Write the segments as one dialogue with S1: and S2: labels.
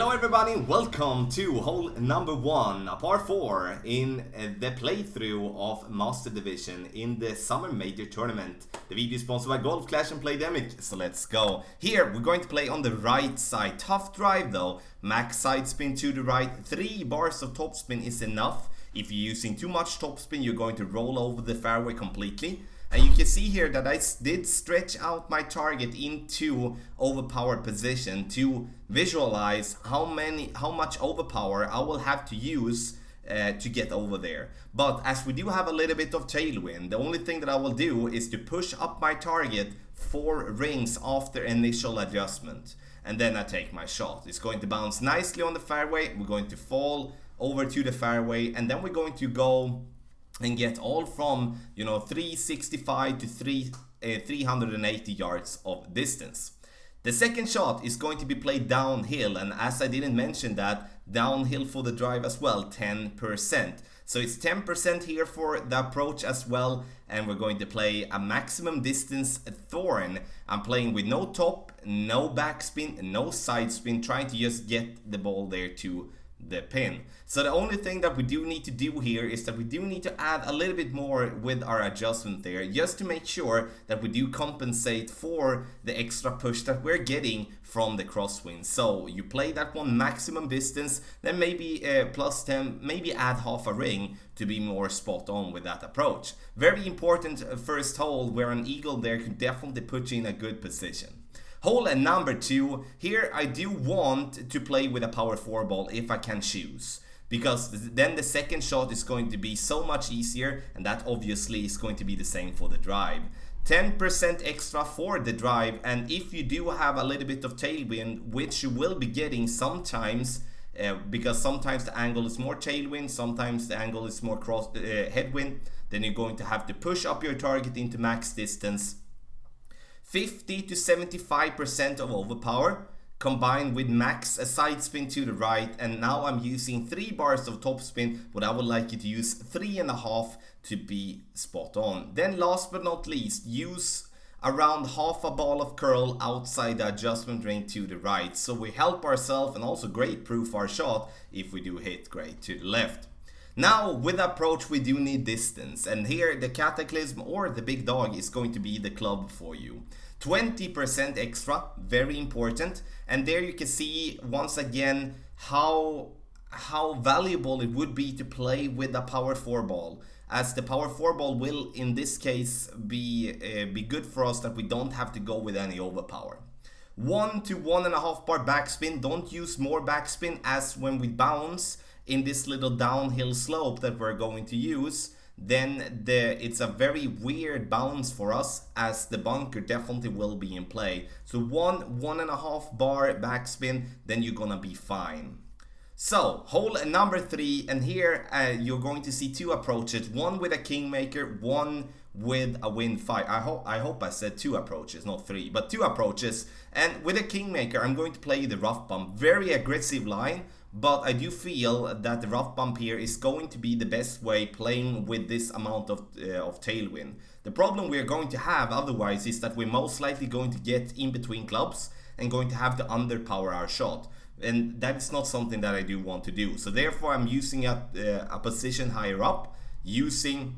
S1: Hello everybody, welcome to hole number 1, a par 4 in the playthrough of Master Division in the Summer Major Tournament. The video is sponsored by Golf Clash and Playdemic, so let's go. Here we're going to play on the right side. Tough drive though, max side spin to the right, 3 bars of topspin is enough. If you're using too much topspin, you're going to roll over the fairway completely. And you can see here that I did stretch out my target into overpowered position to visualize how much overpower I will have to use to get over there. But as we do have a little bit of tailwind, the only thing that I will do is to push up my target 4 rings after initial adjustment. And then I take my shot. It's going to bounce nicely on the fairway. We're going to fall over to the fairway, and then we're going to go and get all from 365 to 380 yards of distance. The second shot is going to be played downhill, and as I didn't mention that, downhill for the drive as well, 10%. So it's 10% here for the approach as well, and we're going to play a maximum distance thorn. I'm playing with no top, no backspin, no side spin, trying to just get the ball there to the pin. So the only thing that we do need to do here is that we do need to add a little bit more with our adjustment there, just to make sure that we do compensate for the extra push that we're getting from the crosswind. So you play that one maximum distance, then maybe plus 10, maybe add half a ring to be more spot on with that approach. Very important first hole where an eagle there could definitely put you in a good position. Hole number 2, here I do want to play with a power 4 ball if I can choose, because then the second shot is going to be so much easier, and that obviously is going to be the same for the drive. 10% extra for the drive, and if you do have a little bit of tailwind, which you will be getting sometimes, because sometimes the angle is more tailwind, sometimes the angle is more headwind, then you're going to have to push up your target into max distance. 50 to 75% of overpower combined with max a side spin to the right, and now I'm using 3 bars of topspin, but I would like you to use 3.5 to be spot on. Then last but not least, use around half a ball of curl outside the adjustment ring to the right, so we help ourselves and also great proof our shot if we do hit great to the left. Now with approach we do need distance, and here the Cataclysm or the big dog is going to be the club for you. 20% extra, very important, and there you can see once again how valuable it would be to play with a power 4 ball, as the power 4 ball will in this case be good for us, that we don't have to go with any overpower. 1 to 1.5 bar backspin, don't use more backspin, as when we bounce in this little downhill slope that we're going to use, then it's a very weird bounce for us, as the bunker definitely will be in play. So 1.5 bar backspin, then you're gonna be fine. So hole number 3, and here you're going to see 2 approaches, one with a kingmaker, one with a wind 5. I hope I said 2 approaches, not 3, but 2 approaches. And with a kingmaker I'm going to play the rough bump, very aggressive line, but I do feel that the rough bump here is going to be the best way playing with this amount of tailwind. The problem we're going to have otherwise is that we're most likely going to get in between clubs and going to have to underpower our shot, and that's not something that I do want to do. So therefore I'm using a position higher up, using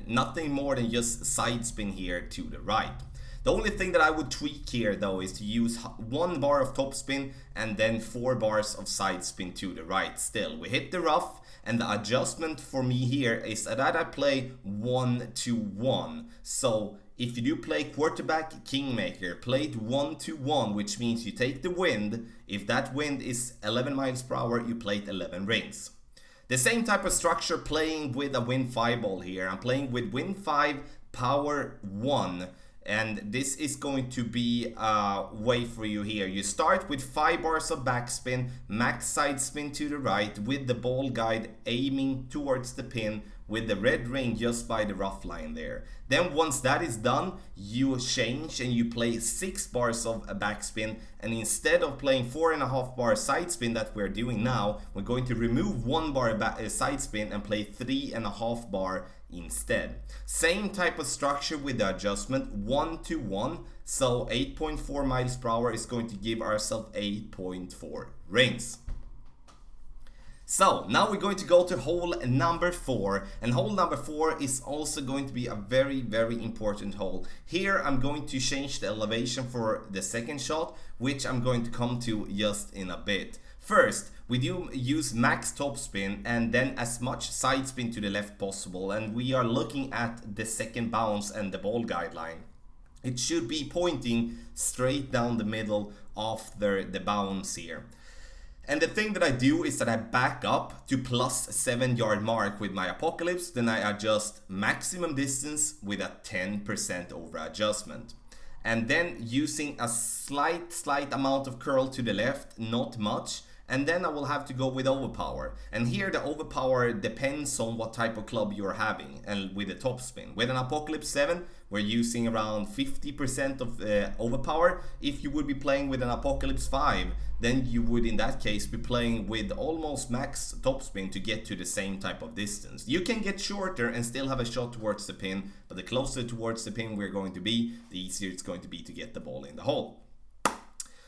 S1: nothing more than just side spin here to the right. The only thing that I would tweak here though is to use 1 bar of topspin and then 4 bars of side spin to the right. Still, we hit the rough, and the adjustment for me here is that I play 1 to 1. So if you do play quarterback kingmaker, play it 1 to 1, which means you take the wind. If that wind is 11 miles per hour, you play it 11 rings. The same type of structure playing with a wind 5 ball here. I'm playing with wind 5 power 1. And this is going to be a way for you here. You start with 5 bars of backspin, max side spin to the right, with the ball guide aiming towards the pin with the red ring just by the rough line there. Then once that is done, you change and you play 6 bars of a backspin, and instead of playing 4.5 bar side spin that we're doing now, we're going to remove 1 bar side spin and play 3.5 bar instead. Same type of structure with the adjustment, 1 to 1, so 8.4 miles per hour is going to give ourselves 8.4 rings. So now we're going to go to hole number 4, and hole number 4 is also going to be a very important hole. Here I'm going to change the elevation for the second shot, which I'm going to come to just in a bit. First, we do use max topspin and then as much side spin to the left possible, and we are looking at the second bounce and the ball guideline. It should be pointing straight down the middle of the bounce here. And the thing that I do is that I back up to plus 7 yard mark with my apocalypse, then I adjust maximum distance with a 10% over adjustment. And then using a slight amount of curl to the left, not much, and then I will have to go with overpower. And here the overpower depends on what type of club you're having and with the top spin. With an Apocalypse 7, we're using around 50% of overpower. If you would be playing with an Apocalypse 5, then you would in that case be playing with almost max topspin to get to the same type of distance. You can get shorter and still have a shot towards the pin, but the closer towards the pin we're going to be, the easier it's going to be to get the ball in the hole.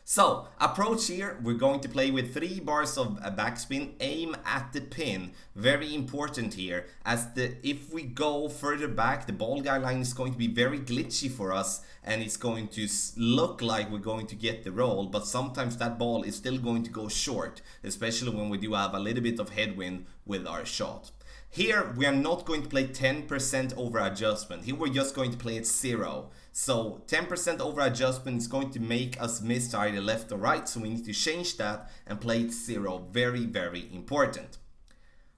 S1: So, approach here, we're going to play with 3 bars of a backspin, aim at the pin. Very important here, as if we go further back, the ball guideline is going to be very glitchy for us, and it's going to look like we're going to get the roll, but sometimes that ball is still going to go short, especially when we do have a little bit of headwind with our shot. Here we are not going to play 10% over adjustment. Here we're just going to play at 0. So 10% over adjustment is going to make us miss either left or right. So we need to change that and play it 0. Very important.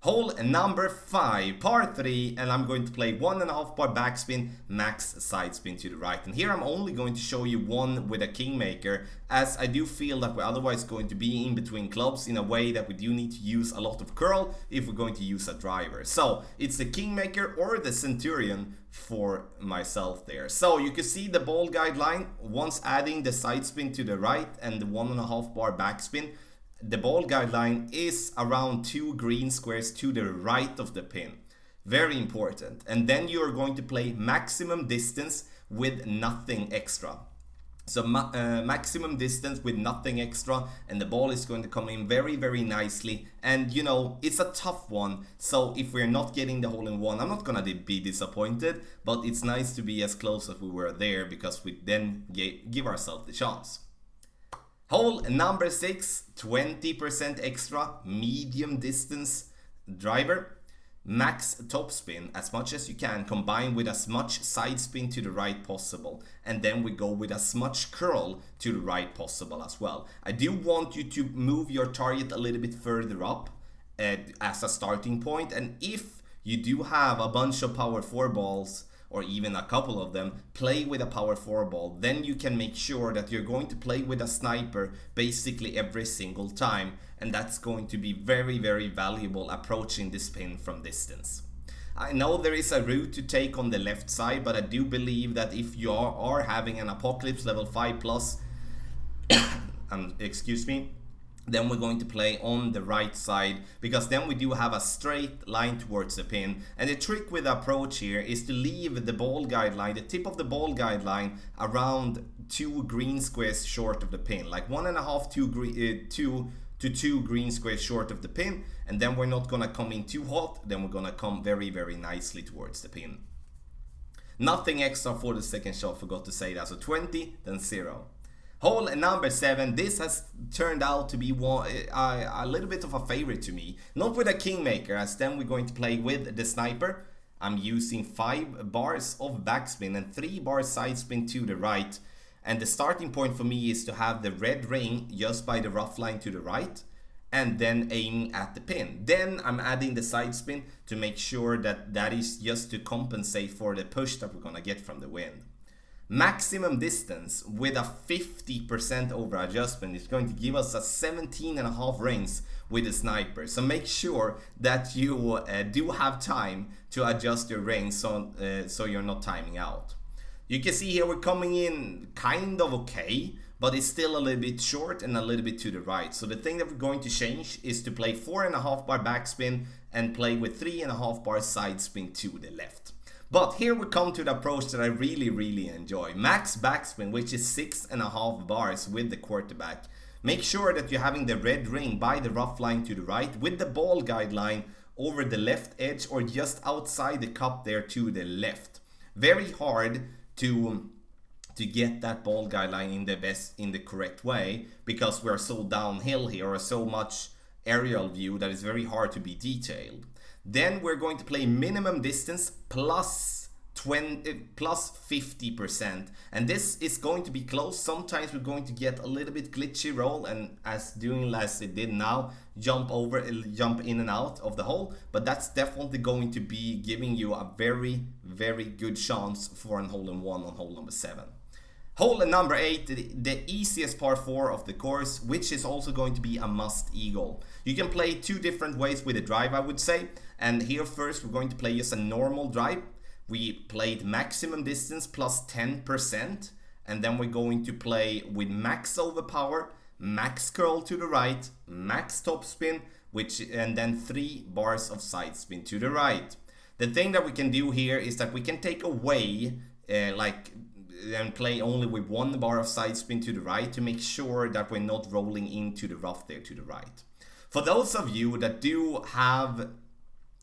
S1: Hole number 5, par 3, and I'm going to play 1.5 bar backspin, max side spin to the right. And here I'm only going to show you one with a kingmaker, as I do feel that we're otherwise going to be in between clubs in a way that we do need to use a lot of curl if we're going to use a driver. So it's the kingmaker or the centurion for myself there. So you can see the ball guideline, once adding the side spin to the right and the 1.5 bar backspin, the ball guideline is around 2 green squares to the right of the pin. Very important. And then you're going to play maximum distance with nothing extra. So maximum distance with nothing extra, and the ball is going to come in very nicely. And you know, it's a tough one, so if we're not getting the hole in one, I'm not gonna be disappointed, but it's nice to be as close as we were there, because we then give ourselves the chance. Hole number 6, 20% extra, medium distance driver, max topspin as much as you can, combined with as much side spin to the right possible, and then we go with as much curl to the right possible as well. I do want you to move your target a little bit further up as a starting point, and if you do have a bunch of power 4 balls, or even a couple of them, play with a power 4 ball, then you can make sure that you're going to play with a sniper basically every single time, and that's going to be very valuable approaching this pin from distance. I know there is a route to take on the left side, but I do believe that if you are having an Apocalypse level 5 plus, excuse me, then we're going to play on the right side, because then we do have a straight line towards the pin. And the trick with the approach here is to leave the ball guideline, the tip of the ball guideline, around 2 green squares short of the pin, like 1.5 to 2 green squares short of the pin, and then we're not gonna come in too hot, then we're gonna come very nicely towards the pin. Nothing extra for the second shot, forgot to say that. So 20, then 0. Hole number 7, this has turned out to be a little bit of a favorite to me. Not with a kingmaker, as then we're going to play with the sniper. I'm using 5 bars of backspin and 3 bars side spin to the right. And the starting point for me is to have the red ring just by the rough line to the right, and then aiming at the pin. Then I'm adding the side spin to make sure that that is just to compensate for the push that we're gonna get from the wind. Maximum distance with a 50% over adjustment is going to give us a 17.5 rings, with a sniper. So make sure that you do have time to adjust your range so you're not timing out. You can see here we're coming in kind of okay, but it's still a little bit short and a little bit to the right. So the thing that we're going to change is to play 4.5 bar backspin and play with 3.5 bar side spin to the left. But here we come to the approach that I really enjoy. Max backspin, which is 6.5 bars with the quarterback. Make sure that you're having the red ring by the rough line to the right with the ball guideline over the left edge or just outside the cup there to the left. Very hard to get that ball guideline in the correct way, because we're so downhill here, or so much aerial view, that is very hard to be detailed. Then we're going to play minimum distance plus 50%, and this is going to be close. Sometimes we're going to get a little bit glitchy roll, and as it did now, jump in and out of the hole, but that's definitely going to be giving you a very good chance for a hole-in-one on hole number 7. Hole number 8, the easiest par 4 of the course, which is also going to be a must eagle. You can play 2 different ways with the drive, I would say. And here first we're going to play just a normal drive. We played maximum distance plus 10%. And then we're going to play with max overpower, max curl to the right, max topspin, and then 3 bars of side spin to the right. The thing that we can do here is that we can take away and play only with 1 bar of side spin to the right to make sure that we're not rolling into the rough there to the right. For those of you that do have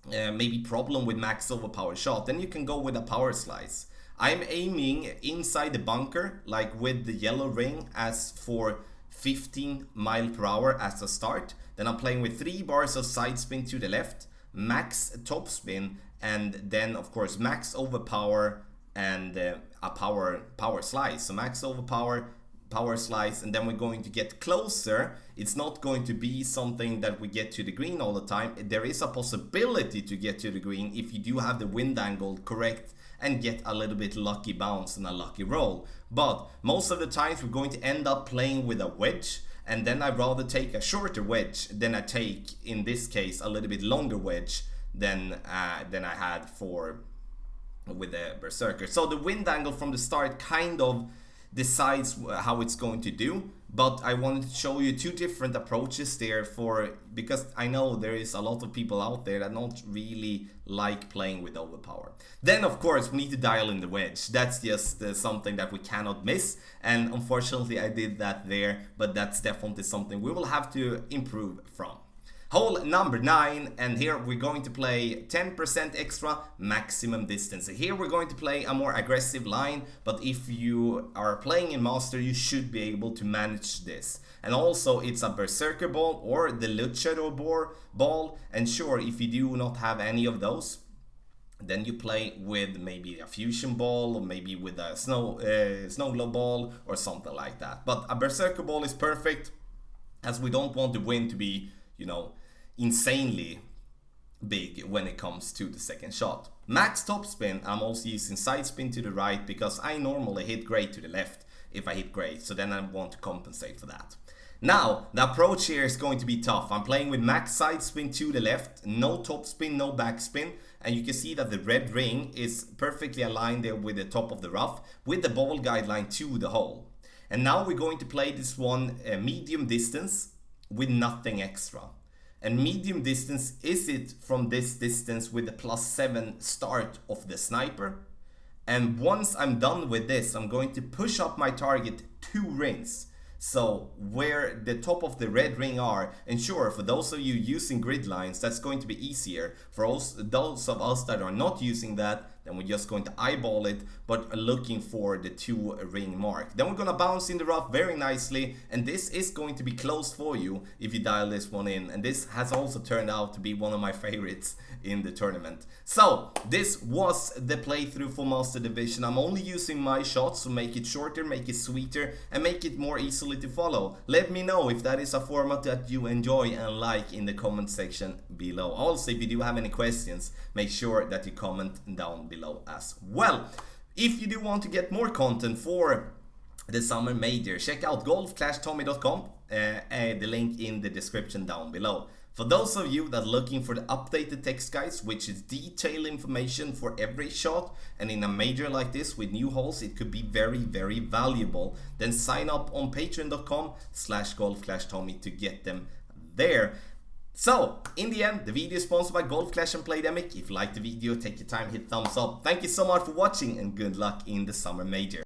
S1: maybe problem with max overpower shot, then you can go with a power slice. I'm aiming inside the bunker, like with the yellow ring, as for 15 mile per hour as a start. Then I'm playing with 3 bars of side spin to the left, max top spin, and then of course max overpower and a power slice. So max overpower, power slice, and then we're going to get closer. It's not going to be something that we get to the green all the time. There is a possibility to get to the green if you do have the wind angle correct and get a little bit lucky bounce and a lucky roll. But most of the times we're going to end up playing with a wedge, and then I'd rather take a shorter wedge than I take, in this case, a little bit longer wedge than I had with the Berserker. So the wind angle from the start kind of decides how it's going to do, but I wanted to show you 2 different approaches there, because I know there is a lot of people out there that don't really like playing with overpower. Then of course we need to dial in the wedge. That's just something that we cannot miss, and unfortunately I did that there, but that's definitely something we will have to improve from. Hole number 9, and here we're going to play 10% extra maximum distance. Here we're going to play a more aggressive line, but if you are playing in Master, you should be able to manage this. And also it's a Berserker ball or the Luchador ball, and sure, if you do not have any of those, then you play with maybe a fusion ball, or maybe with a snow globe ball or something like that. But a Berserker ball is perfect, as we don't want the wind to be, insanely big when it comes to the second shot. Max topspin, I'm also using side spin to the right, because I normally hit great to the left if I hit great, so then I want to compensate for that. Now, the approach here is going to be tough. I'm playing with max side spin to the left, no topspin, no backspin, and you can see that the red ring is perfectly aligned there with the top of the rough, with the ball guideline to the hole. And now we're going to play this one medium distance with nothing extra. And medium distance is it from this distance with the +7 start of the sniper. And once I'm done with this, I'm going to push up my target 2 rings. So where the top of the red ring are, and sure, for those of you using grid lines, that's going to be easier. For those of us that are not using that, then we're just going to eyeball it, but looking for the 2 ring mark. Then we're gonna bounce in the rough very nicely, and this is going to be close for you if you dial this one in. And this has also turned out to be one of my favorites in the tournament. So this was the playthrough for Master Division. I'm only using my shots to make it shorter, make it sweeter, and make it more easily to follow. Let me know if that is a format that you enjoy and like in the comment section below. Also, if you do have any questions, make sure that you comment down below as well. If you do want to get more content for the Summer Major. Check out golf-tommy.com, the link in the description down below. For those of you that are looking for the updated text guides, which is detailed information for every shot, and in a major like this with new holes, it could be very, very valuable, then sign up on patreon.com/golf-tommy to get them there. So, in the end, the video is sponsored by Golf Clash and Playdemic. If you liked the video, take your time, hit thumbs up. Thank you so much for watching, and good luck in the Summer Major.